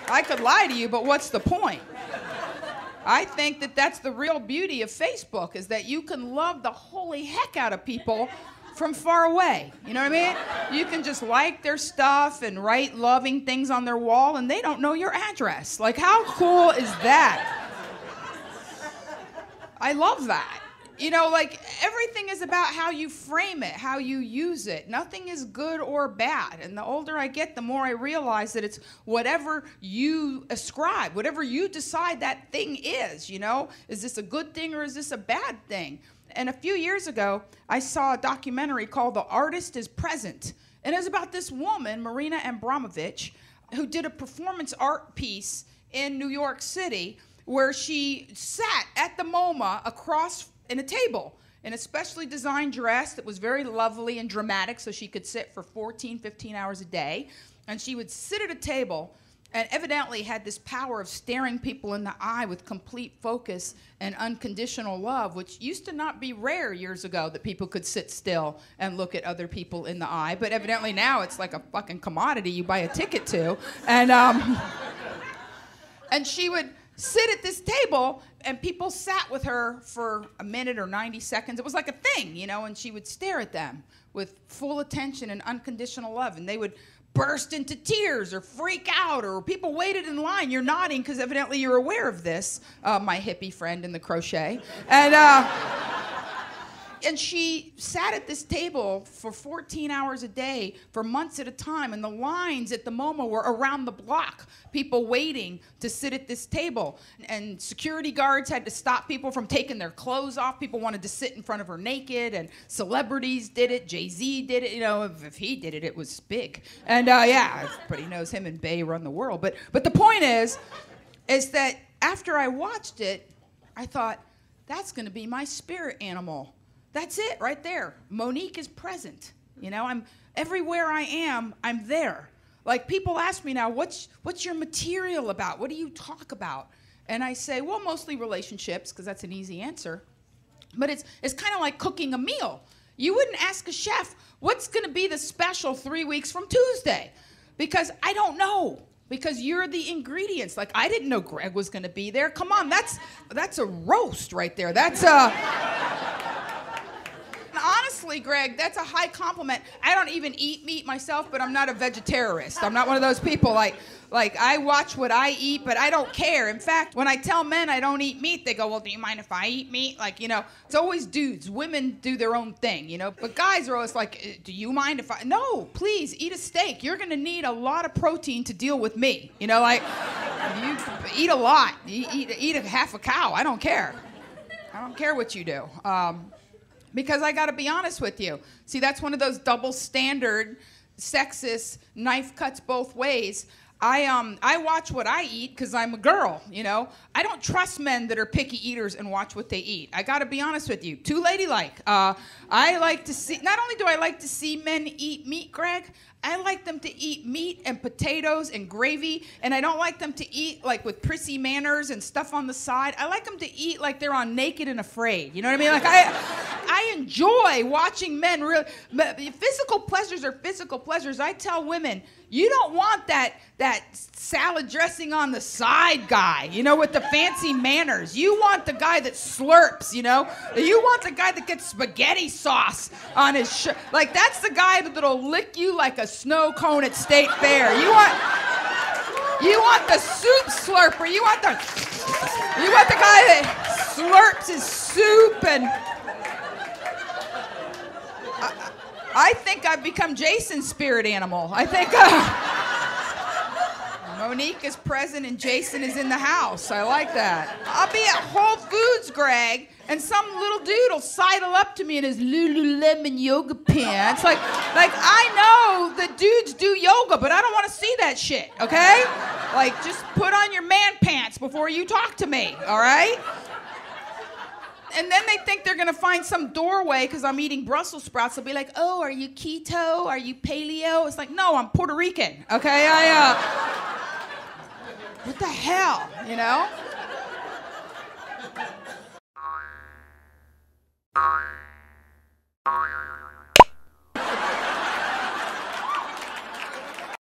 I could lie to you, but what's the point? I think that that's the real beauty of Facebook, is that you can love the holy heck out of people from far away. You know what I mean? You can just like their stuff and write loving things on their wall, and they don't know your address. Like, how cool is that? I love that. You know, like, everything is about how you frame it, how you use it. Nothing is good or bad. And the older I get, the more I realize that it's whatever you ascribe, whatever you decide that thing is, you know? Is this a good thing or is this a bad thing? And a few years ago, I saw a documentary called The Artist is Present. And it was about this woman, Marina Abramovich, who did a performance art piece in New York City where she sat at the MoMA across in a table in a specially designed dress that was very lovely and dramatic, so she could sit for 14, 15 hours a day. And she would sit at a table and evidently had this power of staring people in the eye with complete focus and unconditional love, which used to not be rare years ago, that people could sit still and look at other people in the eye. But evidently now it's like a fucking commodity you buy a ticket to. And she would sit at this table, and people sat with her for a minute or 90 seconds. It was like a thing, you know, and she would stare at them with full attention and unconditional love, and they would burst into tears or freak out, or people waited in line. You're nodding because evidently you're aware of this, my hippie friend in the crochet. And she sat at this table for 14 hours a day for months at a time, and the lines at the MoMA were around the block, people waiting to sit at this table. And security guards had to stop people from taking their clothes off. People wanted to sit in front of her naked, and celebrities did it. Jay-Z did it. You know, if he did it, it was big. And yeah, everybody knows him and Bey run the world. But the point is that after I watched it, I thought, that's going to be my spirit animal. That's it right there. Monique is present. You know, I'm everywhere I am, I'm there. Like, people ask me now, what's your material about? What do you talk about? And I say, well, mostly relationships, because that's an easy answer. But it's kind of like cooking a meal. You wouldn't ask a chef, what's going to be the special 3 weeks from Tuesday? Because I don't know. Because you're the ingredients. Like, I didn't know Greg was going to be there. Come on, that's a roast right there. That's a... Honestly, Greg, that's a high compliment. I don't even eat meat myself, but I'm not a vegetarianist. I'm not one of those people like I watch what I eat, but I don't care. In fact, when I tell men I don't eat meat, they go, well, do you mind if I eat meat? Like, you know, it's always dudes. Women do their own thing, you know. But guys are always like, do you mind if I... No, please, eat a steak. You're going to need a lot of protein to deal with me. You know, like, you eat a lot. Eat a half a cow. I don't care. I don't care what you do. Because I got to be honest with you. See, that's one of those double standard, sexist, knife cuts both ways. I watch what I eat because I'm a girl, you know. I don't trust men that are picky eaters and watch what they eat. I got to be honest with you. Too ladylike. I like to see, not only do I like to see men eat meat, Greg, I like them to eat meat and potatoes and gravy, and I don't like them to eat like with prissy manners and stuff on the side. I like them to eat like they're on Naked and Afraid. You know what I mean? Like, I enjoy watching men really. Physical pleasures are physical pleasures. I tell women, you don't want that salad dressing on the side guy, you know, with the fancy manners. You want the guy that slurps, you know. You want the guy that gets spaghetti sauce on his shirt. Like, that's the guy that'll lick you like a snow cone at State Fair. You want the soup slurper. You want the guy that slurps his soup. And I think I've become Jason's spirit animal. I think Monique is present and Jason is in the house. I like that. I'll be at Whole Foods, Greg, and some little dude will sidle up to me in his Lululemon yoga pants. Like I know that dudes do yoga, but I don't want to see that shit, okay? Like, just put on your man pants before you talk to me, all right? And then they think they're going to find some doorway because I'm eating Brussels sprouts. They'll be like, oh, are you keto? Are you paleo? It's like, no, I'm Puerto Rican, okay? What the hell, you know?